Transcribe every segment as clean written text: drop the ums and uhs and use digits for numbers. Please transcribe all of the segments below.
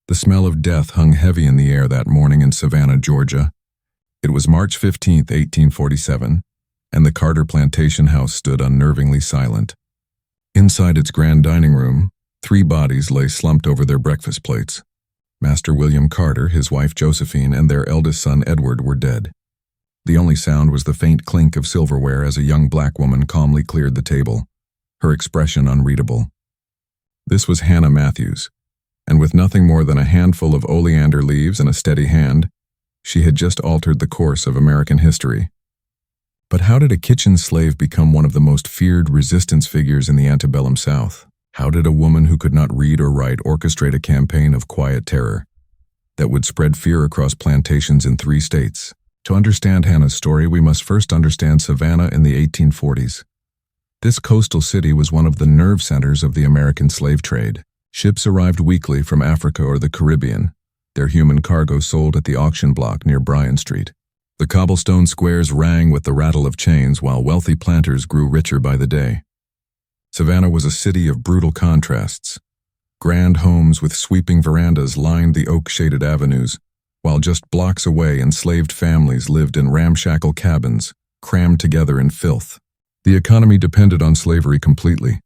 The smell of death hung heavy in the air that morning in Savannah, Georgia. It was March 15, 1847, and the Carter plantation house stood unnervingly silent. Inside its grand dining room, 3 bodies lay slumped over their breakfast plates. Master William Carter, his wife Josephine, and their eldest son Edward were dead. The only sound was the faint clink of silverware as a young black woman calmly cleared the table, her expression unreadable. This was Hannah Matthews, and with nothing more than a handful of oleander leaves and a steady hand, she had just altered the course of American history. But how did a kitchen slave become one of the most feared resistance figures in the antebellum South? How did a woman who could not read or write orchestrate a campaign of quiet terror that would spread fear across plantations in 3 states? To understand Hannah's story, we must first understand Savannah in the 1840s. This coastal city was one of the nerve centers of the American slave trade. Ships arrived weekly from Africa or the Caribbean, their human cargo sold at the auction block near Bryan Street. The cobblestone squares rang with the rattle of chains while wealthy planters grew richer by the day. Savannah was a city of brutal contrasts. Grand homes with sweeping verandas lined the oak-shaded avenues, while just blocks away enslaved families lived in ramshackle cabins, crammed together in filth. The economy depended on slavery completely,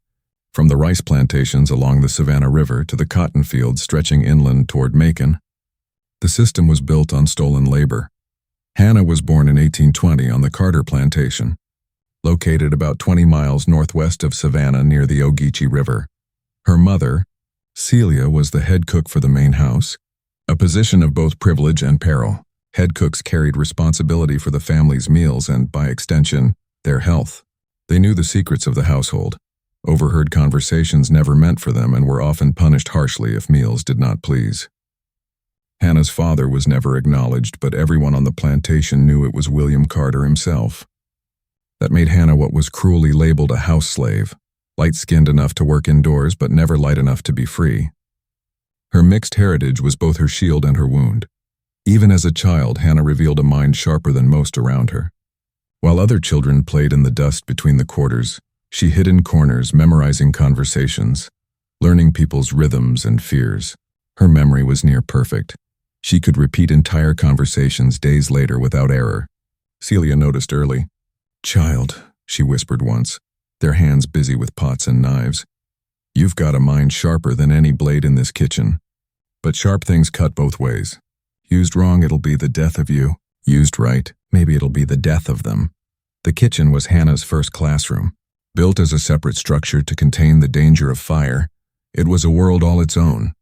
from the rice plantations along the Savannah River to the cotton fields stretching inland toward Macon. The system was built on stolen labor. Hannah was born in 1820 on the Carter plantation, located about 20 miles northwest of Savannah near the Ogeechee River. Her mother, Celia, was the head cook for the main house, a position of both privilege and peril. Head cooks carried responsibility for the family's meals and, by extension, their health. They knew the secrets of the household. Overheard conversations never meant for them and were often punished harshly if meals did not please. Hannah's father was never acknowledged, but everyone on the plantation knew it was William Carter himself. That made Hannah what was cruelly labeled a house slave, light-skinned enough to work indoors but never light enough to be free. Her mixed heritage was both her shield and her wound. Even as a child, Hannah revealed a mind sharper than most around her. While other children played in the dust between the quarters, she hid in corners memorizing conversations, learning people's rhythms and fears. Her memory was near perfect. She could repeat entire conversations days later without error. Celia noticed early. "Child," she whispered once, their hands busy with pots and knives, "you've got a mind sharper than any blade in this kitchen." But sharp things cut both ways. Used wrong, it'll be the death of you. Used right, maybe it'll be the death of them. The kitchen was Hannah's first classroom. Built as a separate structure to contain the danger of fire, it was a world all its own.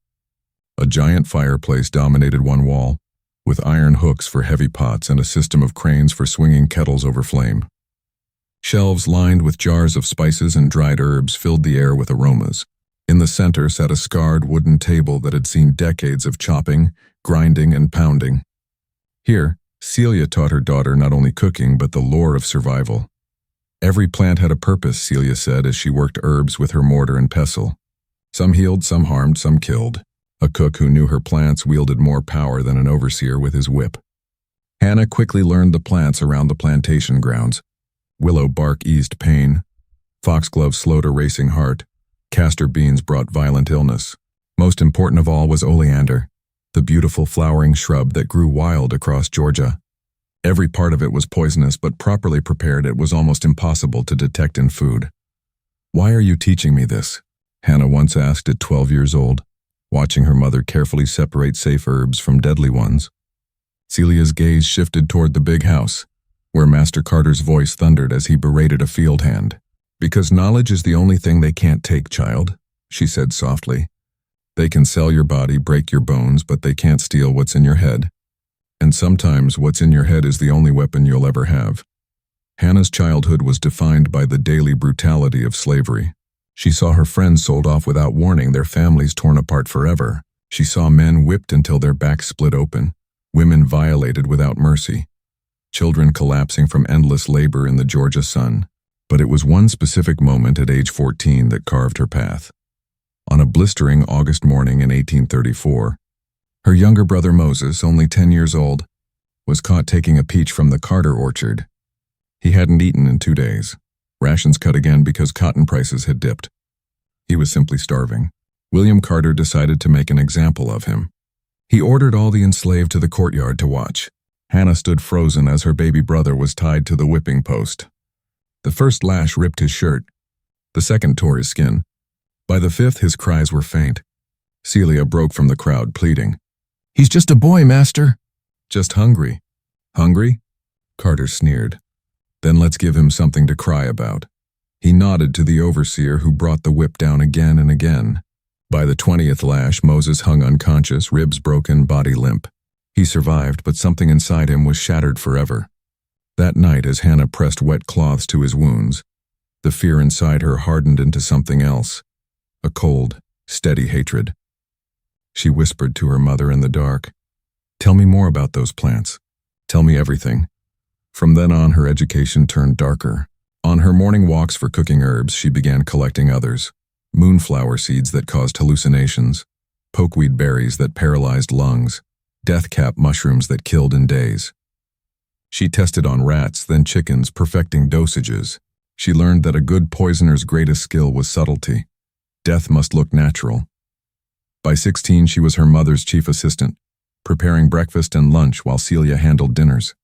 A giant fireplace dominated one wall, with iron hooks for heavy pots and a system of cranes for swinging kettles over flame. Shelves lined with jars of spices and dried herbs filled the air with aromas. In the center sat a scarred wooden table that had seen decades of chopping, grinding, and pounding. Here, Celia taught her daughter not only cooking but the lore of survival. Every plant had a purpose, Celia said as she worked herbs with her mortar and pestle. Some healed, some harmed, some killed. A cook who knew her plants wielded more power than an overseer with his whip. Hannah quickly learned the plants around the plantation grounds. Willow bark eased pain. Foxglove slowed a racing heart. Castor beans brought violent illness. Most important of all was oleander, the beautiful flowering shrub that grew wild across Georgia. Every part of it was poisonous, but properly prepared it was almost impossible to detect in food. "Why are you teaching me this?" Hannah once asked at 12 years old, watching her mother carefully separate safe herbs from deadly ones. Celia's gaze shifted toward the big house, where Master Carter's voice thundered as he berated a field hand. "Because knowledge is the only thing they can't take, child," she said softly. "They can sell your body, break your bones, but they can't steal what's in your head. And sometimes what's in your head is the only weapon you'll ever have." Hannah's childhood was defined by the daily brutality of slavery. She saw her friends sold off without warning, their families torn apart forever. She saw men whipped until their backs split open, women violated without mercy, children collapsing from endless labor in the Georgia sun. But it was one specific moment at age 14 that carved her path. On a blistering August morning in 1834, her younger brother Moses, only 10 years old, was caught taking a peach from the Carter orchard. He hadn't eaten in 2 days. Rations cut again because cotton prices had dipped. He was simply starving. William Carter decided to make an example of him. He ordered all the enslaved to the courtyard to watch. Hannah stood frozen as her baby brother was tied to the whipping post. The first lash ripped his shirt. The second tore his skin. By the fifth, his cries were faint. Celia broke from the crowd, pleading, "He's just a boy, master." "Just hungry." "Hungry?" Carter sneered. "Then let's give him something to cry about." He nodded to the overseer, who brought the whip down again and again. By the 20th lash, Moses hung unconscious, ribs broken, body limp. He survived, but something inside him was shattered forever. That night, as Hannah pressed wet cloths to his wounds, the fear inside her hardened into something else, a cold, steady hatred. She whispered to her mother in the dark, "Tell me more about those plants. Tell me everything." From then on, her education turned darker. On her morning walks for cooking herbs, she began collecting others: moonflower seeds that caused hallucinations, pokeweed berries that paralyzed lungs, deathcap mushrooms that killed in days. She tested on rats, then chickens, perfecting dosages. She learned that a good poisoner's greatest skill was subtlety. Death must look natural. By 16, she was her mother's chief assistant, preparing breakfast and lunch while Celia handled dinners.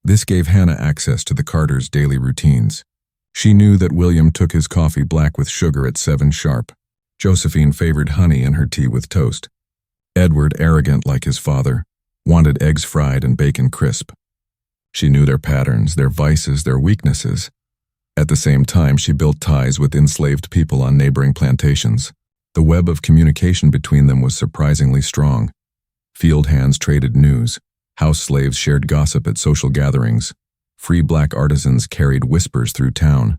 This gave Hannah access to the Carters' daily routines. She knew that William took his coffee black with sugar at 7 sharp. Josephine favored honey in her tea with toast. Edward, arrogant like his father, wanted eggs fried and bacon crisp. She knew their patterns, their vices, their weaknesses. At the same time, she built ties with enslaved people on neighboring plantations. The web of communication between them was surprisingly strong. Field hands traded news. House slaves shared gossip at social gatherings. Free black artisans carried whispers through town.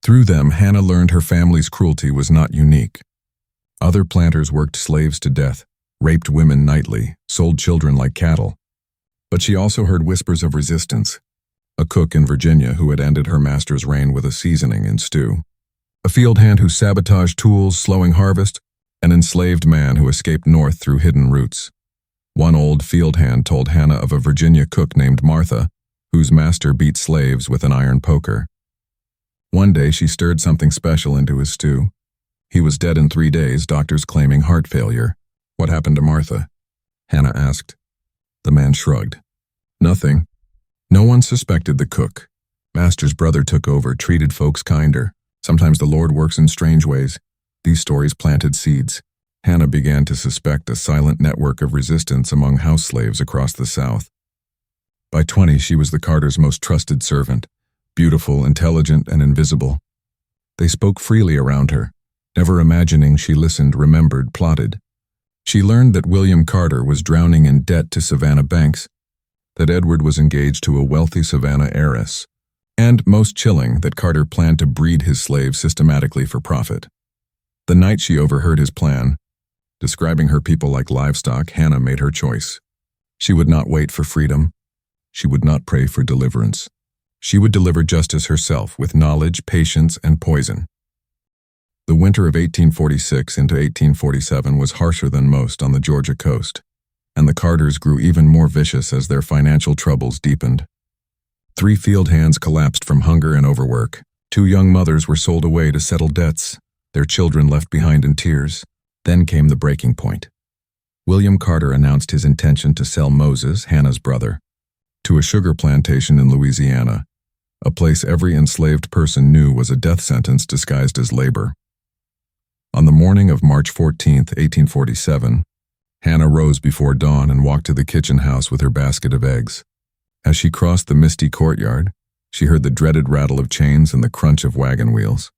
Through them, Hannah learned her family's cruelty was not unique. Other planters worked slaves to death, raped women nightly, sold children like cattle. But she also heard whispers of resistance. A cook in Virginia who had ended her master's reign with a seasoning in stew. A field hand who sabotaged tools, slowing harvest. An enslaved man who escaped north through hidden routes. One old field hand told Hannah of a Virginia cook named Martha, whose master beat slaves with an iron poker. One day she stirred something special into his stew. He was dead in 3 days, doctors claiming heart failure. "What happened to Martha?" Hannah asked. The man shrugged. "Nothing." No one suspected the cook. Master's brother took over, treated folks kinder. Sometimes the Lord works in strange ways. These stories planted seeds. Hannah began to suspect a silent network of resistance among house slaves across the South. By 20, she was the Carters' most trusted servant, beautiful, intelligent, and invisible. They spoke freely around her, never imagining she listened, remembered, plotted. She learned that William Carter was drowning in debt to Savannah banks, that Edward was engaged to a wealthy Savannah heiress, and, most chilling, that Carter planned to breed his slaves systematically for profit. The night she overheard his plan, describing her people like livestock, Hannah made her choice. She would not wait for freedom. She would not pray for deliverance. She would deliver justice herself with knowledge, patience, and poison. The winter of 1846 into 1847 was harsher than most on the Georgia coast, and the Carters grew even more vicious as their financial troubles deepened. 3 field hands collapsed from hunger and overwork. 2 young mothers were sold away to settle debts, their children left behind in tears. Then came the breaking point. William Carter announced his intention to sell Moses, Hannah's brother, to a sugar plantation in Louisiana, a place every enslaved person knew was a death sentence disguised as labor. On the morning of March 14, 1847, Hannah rose before dawn and walked to the kitchen house with her basket of eggs. As she crossed the misty courtyard, she heard the dreaded rattle of chains and the crunch of wagon wheels.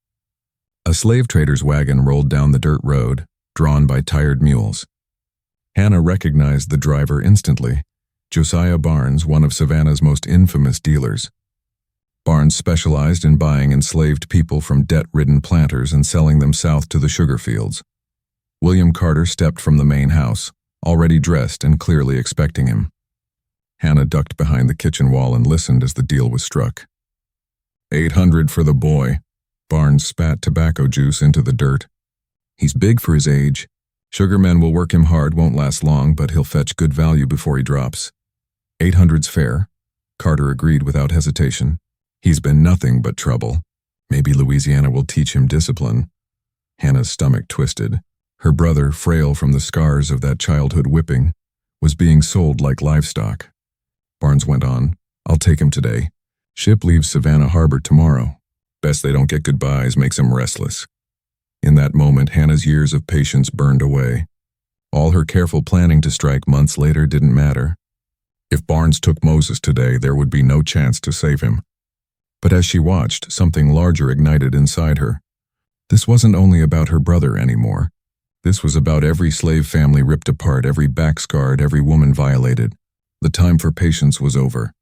A slave trader's wagon rolled down the dirt road, drawn by tired mules. Hannah recognized the driver instantly, Josiah Barnes, one of Savannah's most infamous dealers. Barnes specialized in buying enslaved people from debt-ridden planters and selling them south to the sugar fields. William Carter stepped from the main house, already dressed and clearly expecting him. Hannah ducked behind the kitchen wall and listened as the deal was struck. "800 for the boy." Barnes spat tobacco juice into the dirt. "He's big for his age. Sugar men will work him hard, won't last long, but he'll fetch good value before he drops." 800's fair, Carter agreed without hesitation. "He's been nothing but trouble. Maybe Louisiana will teach him discipline." Hannah's stomach twisted. Her brother, frail from the scars of that childhood whipping, was being sold like livestock. Barnes went on, "I'll take him today. Ship leaves Savannah Harbor tomorrow. Best they don't get goodbyes, makes him restless." In that moment, Hannah's years of patience burned away. All her careful planning to strike months later didn't matter. If Barnes took Moses today, there would be no chance to save him. But as she watched, something larger ignited inside her. This wasn't only about her brother anymore. This was about every slave family ripped apart, every back scarred, every woman violated. The time for patience was over.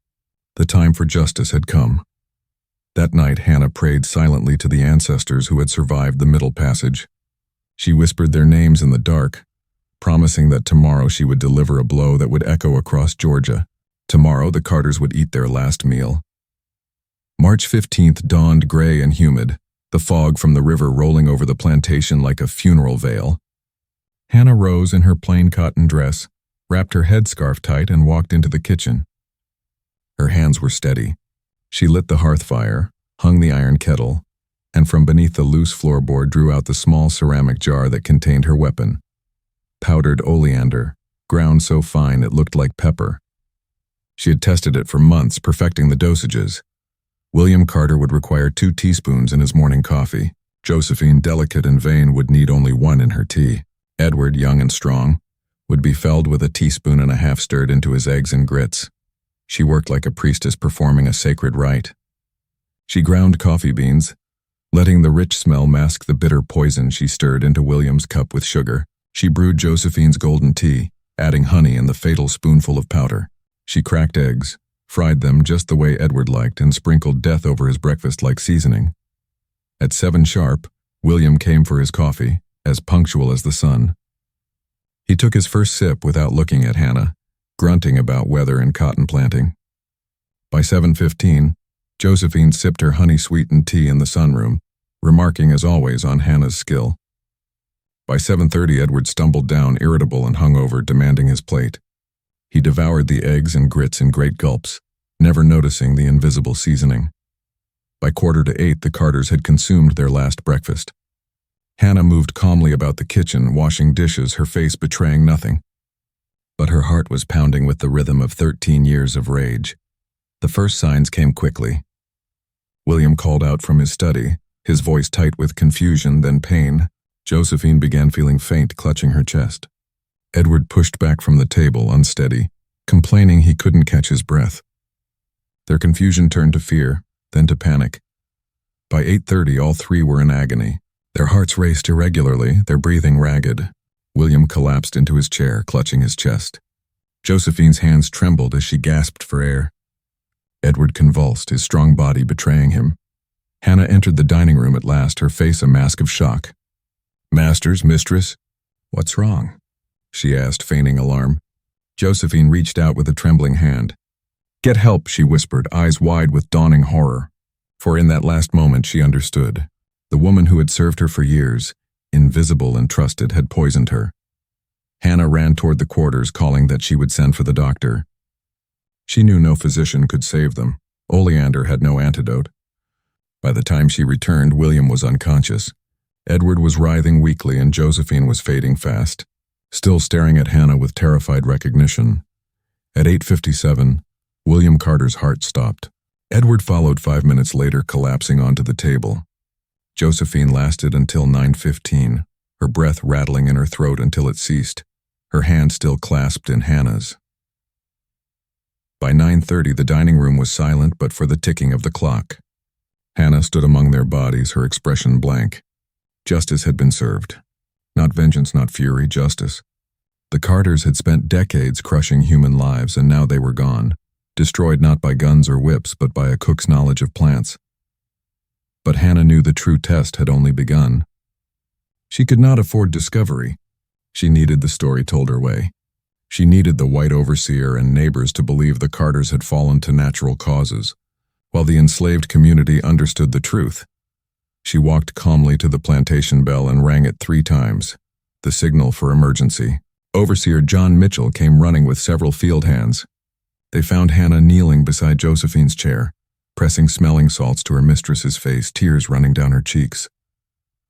The time for justice had come. That night, Hannah prayed silently to the ancestors who had survived the Middle Passage. She whispered their names in the dark, promising that tomorrow she would deliver a blow that would echo across Georgia. Tomorrow, the Carters would eat their last meal. March 15th dawned gray and humid, the fog from the river rolling over the plantation like a funeral veil. Hannah rose in her plain cotton dress, wrapped her headscarf tight, and walked into the kitchen. Her hands were steady. She lit the hearth fire, hung the iron kettle, and from beneath the loose floorboard drew out the small ceramic jar that contained her weapon. Powdered oleander, ground so fine it looked like pepper. She had tested it for months, perfecting the dosages. William Carter would require 2 teaspoons in his morning coffee. Josephine, delicate and vain, would need only 1 in her tea. Edward, young and strong, would be felled with a teaspoon and a half stirred into his eggs and grits. She worked like a priestess performing a sacred rite. She ground coffee beans, letting the rich smell mask the bitter poison she stirred into William's cup with sugar. She brewed Josephine's golden tea, adding honey and the fatal spoonful of powder. She cracked eggs, fried them just the way Edward liked, and sprinkled death over his breakfast like seasoning. At 7 sharp, William came for his coffee, as punctual as the sun. He took his first sip without looking at Hannah, grunting about weather and cotton planting. By 7:15, Josephine sipped her honey-sweetened tea in the sunroom, remarking as always on Hannah's skill. By 7:30, Edward stumbled down, irritable and hungover, demanding his plate. He devoured the eggs and grits in great gulps, never noticing the invisible seasoning. By 7:45, the Carters had consumed their last breakfast. Hannah moved calmly about the kitchen, washing dishes, her face betraying nothing. But her heart was pounding with the rhythm of 13 years of rage. The first signs came quickly. William called out from his study, his voice tight with confusion, then pain. Josephine began feeling faint, clutching her chest. Edward pushed back from the table, unsteady, complaining he couldn't catch his breath. Their confusion turned to fear, then to panic. By 8:30, all 3 were in agony. Their hearts raced irregularly, their breathing ragged. William collapsed into his chair, clutching his chest. Josephine's hands trembled as she gasped for air. Edward convulsed, his strong body betraying him. Hannah entered the dining room at last, her face a mask of shock. "Masters, mistress, what's wrong?" she asked, feigning alarm. Josephine reached out with a trembling hand. "Get help," she whispered, eyes wide with dawning horror. For in that last moment she understood. The woman who had served her for years, invisible and trusted, had poisoned her. Hannah ran toward the quarters, calling that she would send for the doctor. She knew no physician could save them. Oleander had no antidote. By the time she returned, William was unconscious. Edward was writhing weakly and Josephine was fading fast, still staring at Hannah with terrified recognition. At 8:57, William Carter's heart stopped. Edward followed 5 minutes later, collapsing onto the table. Josephine lasted until 9:15, her breath rattling in her throat until it ceased, her hand still clasped in Hannah's. By 9:30, the dining room was silent but for the ticking of the clock. Hannah stood among their bodies, her expression blank. Justice had been served. Not vengeance, not fury, justice. The Carters had spent decades crushing human lives, and now they were gone, destroyed not by guns or whips, but by a cook's knowledge of plants. But Hannah knew the true test had only begun. She could not afford discovery. She needed the story told her way. She needed the white overseer and neighbors to believe the Carters had fallen to natural causes, while the enslaved community understood the truth. She walked calmly to the plantation bell and rang it 3 times, the signal for emergency. Overseer John Mitchell came running with several field hands. They found Hannah kneeling beside Josephine's chair, pressing smelling salts to her mistress's face, tears running down her cheeks.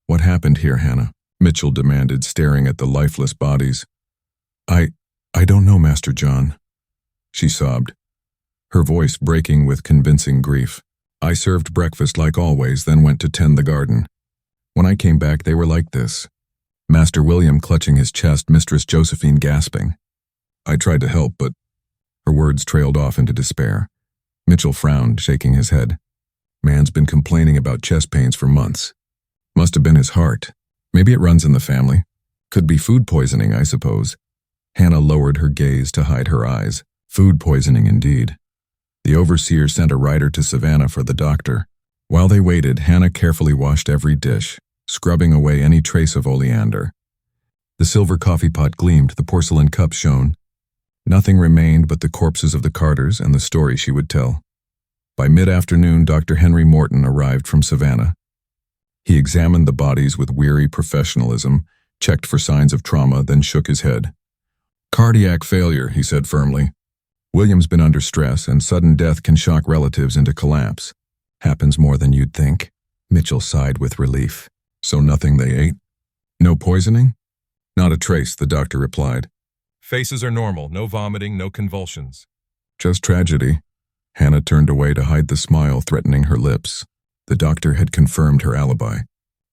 "What happened here, Hannah?" Mitchell demanded, staring at the lifeless bodies. I don't know, Master John, she sobbed, her voice breaking with convincing grief. I served breakfast like always, then went to tend the garden. When I came back, they were like this. Master William clutching his chest, Mistress Josephine gasping. I tried to help, but her words trailed off into despair. Mitchell frowned, shaking his head. Man's been complaining about chest pains for months. Must have been his heart. Maybe it runs in the family. Could be food poisoning, I suppose. Hannah lowered her gaze to hide her eyes. Food poisoning indeed. The overseer sent a rider to Savannah for the doctor. While they waited, Hannah carefully washed every dish, scrubbing away any trace of oleander. The silver coffee pot gleamed, the porcelain cup shone. Nothing remained but the corpses of the Carters and the story she would tell. By mid-afternoon, Dr. Henry Morton arrived from Savannah. He examined the bodies with weary professionalism, checked for signs of trauma, then shook his head. Cardiac failure, he said firmly. William's been under stress, and sudden death can shock relatives into collapse. Happens more than you'd think. Mitchell sighed with relief. So nothing they ate? No poisoning? Not a trace, the doctor replied. Faces are normal, no vomiting, no convulsions. Just tragedy. Hannah turned away to hide the smile threatening her lips. The doctor had confirmed her alibi.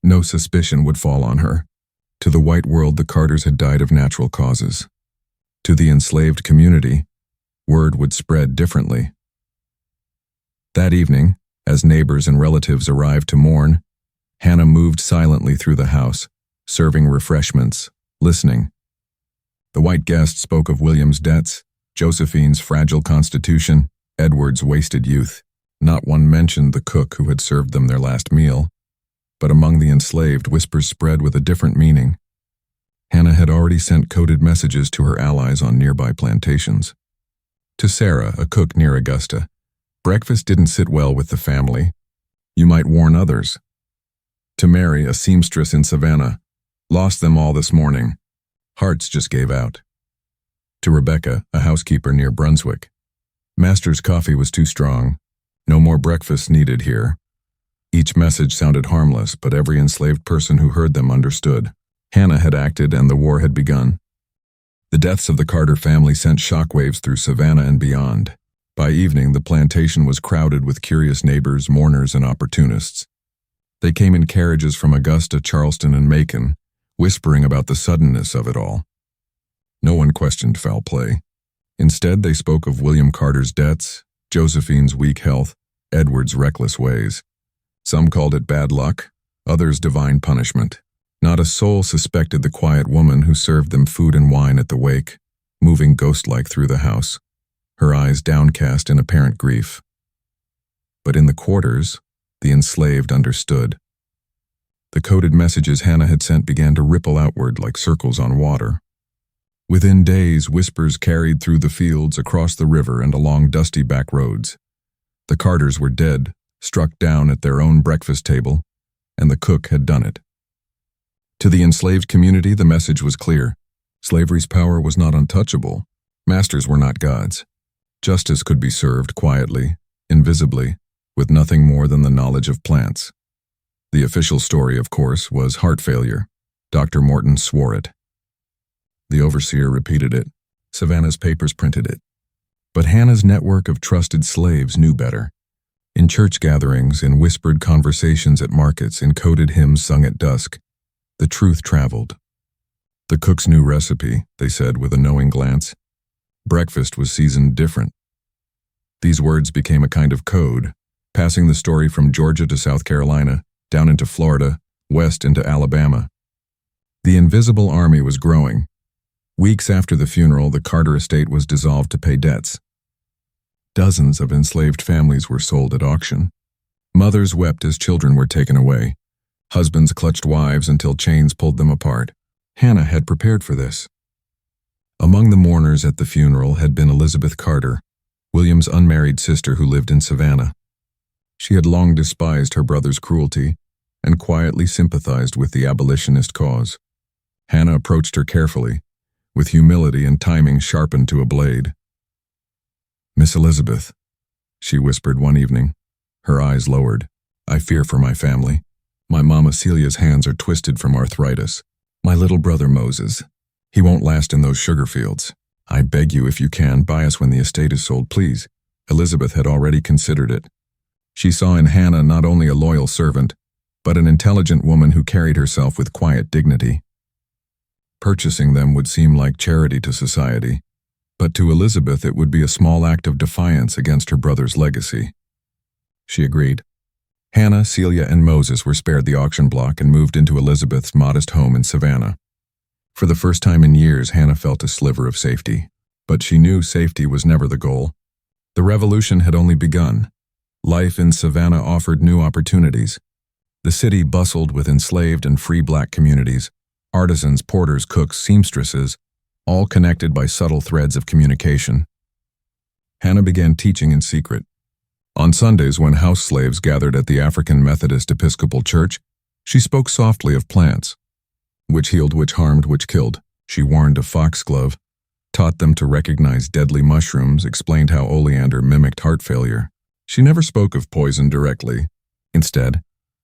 No suspicion would fall on her. To the white world, the Carters had died of natural causes. To the enslaved community, word would spread differently. That evening, as neighbors and relatives arrived to mourn, Hannah moved silently through the house, serving refreshments, listening. The white guest spoke of William's debts, Josephine's fragile constitution, Edward's wasted youth. Not one mentioned the cook who had served them their last meal, but among the enslaved, whispers spread with a different meaning. Hannah had already sent coded messages to her allies on nearby plantations. To Sarah, a cook near Augusta, breakfast didn't sit well with the family. You might warn others. To Mary, a seamstress in Savannah, lost them all this morning. Hearts just gave out. To Rebecca, a housekeeper near Brunswick, Master's coffee was too strong. No more breakfast needed here. Each message sounded harmless, but every enslaved person who heard them understood. Hannah had acted and the war had begun. The deaths of the Carter family sent shockwaves through Savannah and beyond. By evening, the plantation was crowded with curious neighbors, mourners, and opportunists. They came in carriages from Augusta, Charleston, and Macon, whispering about the suddenness of it all. No one questioned foul play. Instead, they spoke of William Carter's debts, Josephine's weak health, Edward's reckless ways. Some called it bad luck, others divine punishment. Not a soul suspected the quiet woman who served them food and wine at the wake, moving ghost-like through the house, her eyes downcast in apparent grief. But in the quarters, the enslaved understood. The coded messages Hannah had sent began to ripple outward like circles on water. Within days, whispers carried through the fields, across the river, and along dusty back roads. The Carters were dead, struck down at their own breakfast table, and the cook had done it. To the enslaved community, the message was clear. Slavery's power was not untouchable. Masters were not gods. Justice could be served quietly, invisibly, with nothing more than the knowledge of plants. The official story, of course, was heart failure. Dr. Morton swore it. The overseer repeated it. Savannah's papers printed it. But Hannah's network of trusted slaves knew better. In church gatherings, in whispered conversations at markets, in coded hymns sung at dusk, the truth traveled. The cook's new recipe, they said with a knowing glance. Breakfast was seasoned different. These words became a kind of code, passing the story from Georgia to South Carolina, down into Florida, west into Alabama. The invisible army was growing. Weeks after the funeral, the Carter estate was dissolved to pay debts. Dozens of enslaved families were sold at auction. Mothers wept as children were taken away. Husbands clutched wives until chains pulled them apart. Hannah had prepared for this. Among the mourners at the funeral had been Elizabeth Carter, William's unmarried sister who lived in Savannah. She had long despised her brother's cruelty and quietly sympathized with the abolitionist cause. Hannah approached her carefully, with humility and timing sharpened to a blade. "Miss Elizabeth," she whispered one evening, her eyes lowered, "I fear for my family. My Mama Celia's hands are twisted from arthritis. My little brother Moses. He won't last in those sugar fields. I beg you, if you can, buy us when the estate is sold, please. Elizabeth had already considered it. She saw in Hannah not only a loyal servant, but an intelligent woman who carried herself with quiet dignity. Purchasing them would seem like charity to society, but to Elizabeth it would be a small act of defiance against her brother's legacy. She agreed. Hannah, Celia, and Moses were spared the auction block and moved into Elizabeth's modest home in Savannah. For the first time in years, Hannah felt a sliver of safety, but she knew safety was never the goal. The revolution had only begun. Life in Savannah offered new opportunities. The city bustled with enslaved and free black communities, artisans, porters, cooks, seamstresses, all connected by subtle threads of communication. Hannah began teaching in secret. On Sundays, when house slaves gathered at the African Methodist Episcopal Church, she spoke softly of plants. Which healed, which harmed, which killed. She warned of foxglove, taught them to recognize deadly mushrooms, explained how oleander mimicked heart failure. She never spoke of poison directly. Instead,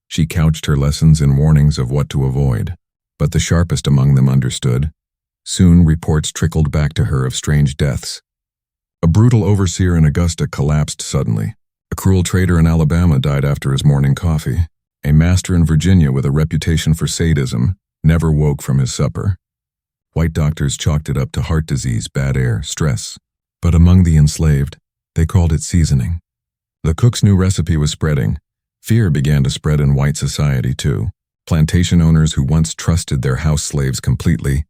she couched her lessons in warnings of what to avoid. But the sharpest among them understood. Soon reports trickled back to her of strange deaths. A brutal overseer in Augusta collapsed suddenly. A cruel trader in Alabama died after his morning coffee. A master in Virginia with a reputation for sadism never woke from his supper. White doctors chalked it up to heart disease, bad air, stress. But among the enslaved, they called it seasoning. The cook's new recipe was spreading. Fear began to spread in white society, too. Plantation owners who once trusted their house slaves completely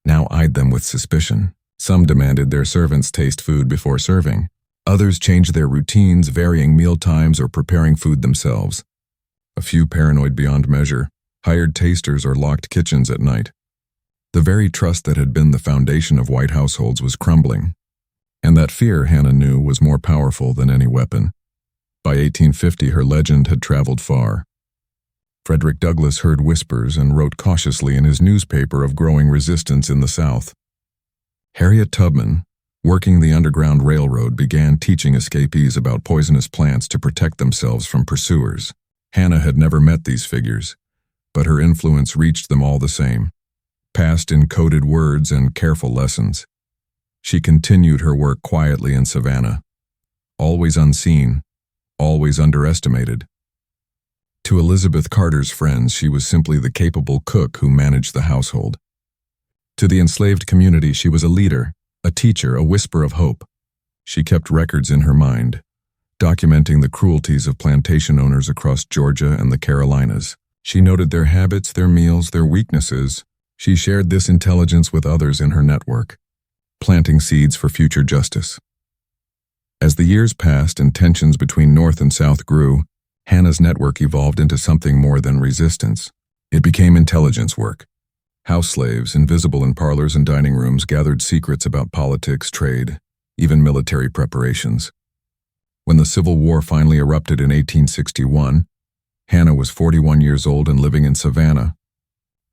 now eyed them with suspicion. Some demanded their servants taste food before serving. Others changed their routines, varying meal times or preparing food themselves. A few, paranoid beyond measure, hired tasters or locked kitchens at night. The very trust that had been the foundation of white households was crumbling. And that fear, Hannah knew, was more powerful than any weapon. By 1850, her legend had traveled far. Frederick Douglass heard whispers and wrote cautiously in his newspaper of growing resistance in the South. Harriet Tubman, working the Underground Railroad, began teaching escapees about poisonous plants to protect themselves from pursuers. Hannah had never met these figures, but her influence reached them all the same, passed in coded words and careful lessons. She continued her work quietly in Savannah, always unseen, always underestimated. To Elizabeth Carter's friends, she was simply the capable cook who managed the household. To the enslaved community, she was a leader, a teacher, a whisper of hope. She kept records in her mind, documenting the cruelties of plantation owners across Georgia and the Carolinas. She noted their habits, their meals, their weaknesses. She shared this intelligence with others in her network, planting seeds for future justice. As the years passed and tensions between North and South grew, Hannah's network evolved into something more than resistance. It became intelligence work. House slaves, invisible in parlors and dining rooms, gathered secrets about politics, trade, even military preparations. When the Civil War finally erupted in 1861, Hannah was 41 years old and living in Savannah.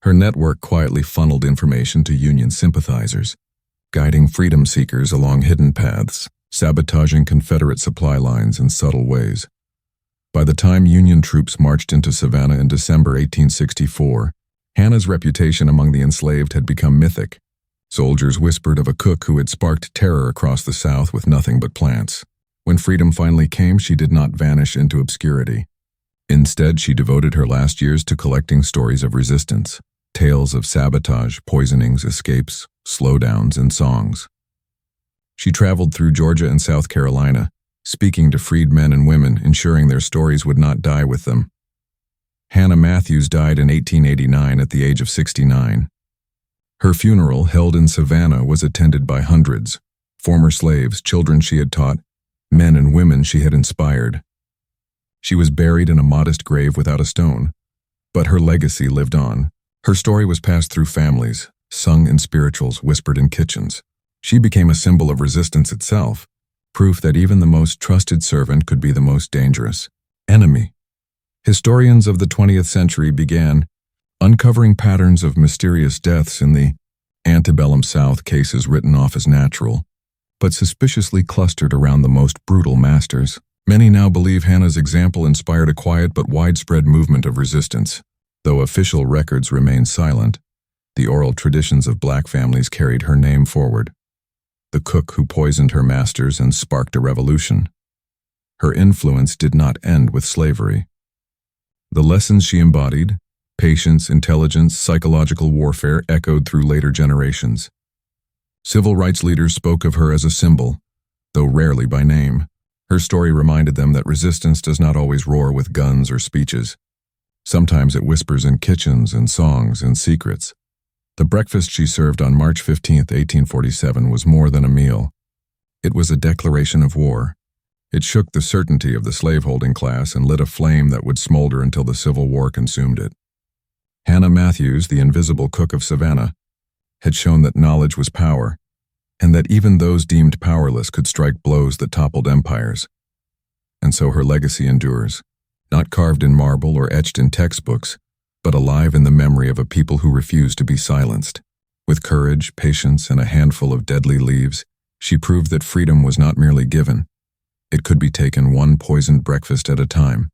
Her network quietly funneled information to Union sympathizers, guiding freedom seekers along hidden paths, sabotaging Confederate supply lines in subtle ways. By the time Union troops marched into Savannah in December 1864, Hannah's reputation among the enslaved had become mythic. Soldiers whispered of a cook who had sparked terror across the South with nothing but plants. When freedom finally came, she did not vanish into obscurity. Instead, she devoted her last years to collecting stories of resistance, tales of sabotage, poisonings, escapes, slowdowns, and songs. She traveled through Georgia and South Carolina, speaking to freed men and women, ensuring their stories would not die with them. Hannah Matthews died in 1889 at the age of 69. Her funeral, held in Savannah, was attended by hundreds, former slaves, children she had taught, men and women she had inspired. She was buried in a modest grave without a stone, but her legacy lived on. Her story was passed through families, sung in spirituals, whispered in kitchens. She became a symbol of resistance itself, proof that even the most trusted servant could be the most dangerous enemy. Historians of the 20th century began uncovering patterns of mysterious deaths in the antebellum South, cases written off as natural, but suspiciously clustered around the most brutal masters. Many now believe Hannah's example inspired a quiet but widespread movement of resistance. Though official records remain silent, The oral traditions of black families carried her name forward. The cook who poisoned her masters and sparked a revolution. Her influence did not end with slavery. The lessons she embodied, patience, intelligence, psychological warfare, echoed through later generations. Civil rights leaders spoke of her as a symbol, though rarely by name. Her story reminded them that resistance does not always roar with guns or speeches. Sometimes it whispers in kitchens and songs and secrets. The breakfast she served on March 15, 1847 was more than a meal. It was a declaration of war. It shook the certainty of the slaveholding class and lit a flame that would smolder until the Civil War consumed it. Hannah Matthews, the invisible cook of Savannah, had shown that knowledge was power, and that even those deemed powerless could strike blows that toppled empires. And so her legacy endures, not carved in marble or etched in textbooks, but alive in the memory of a people who refused to be silenced. With courage, patience, and a handful of deadly leaves, she proved that freedom was not merely given. It could be taken one poisoned breakfast at a time.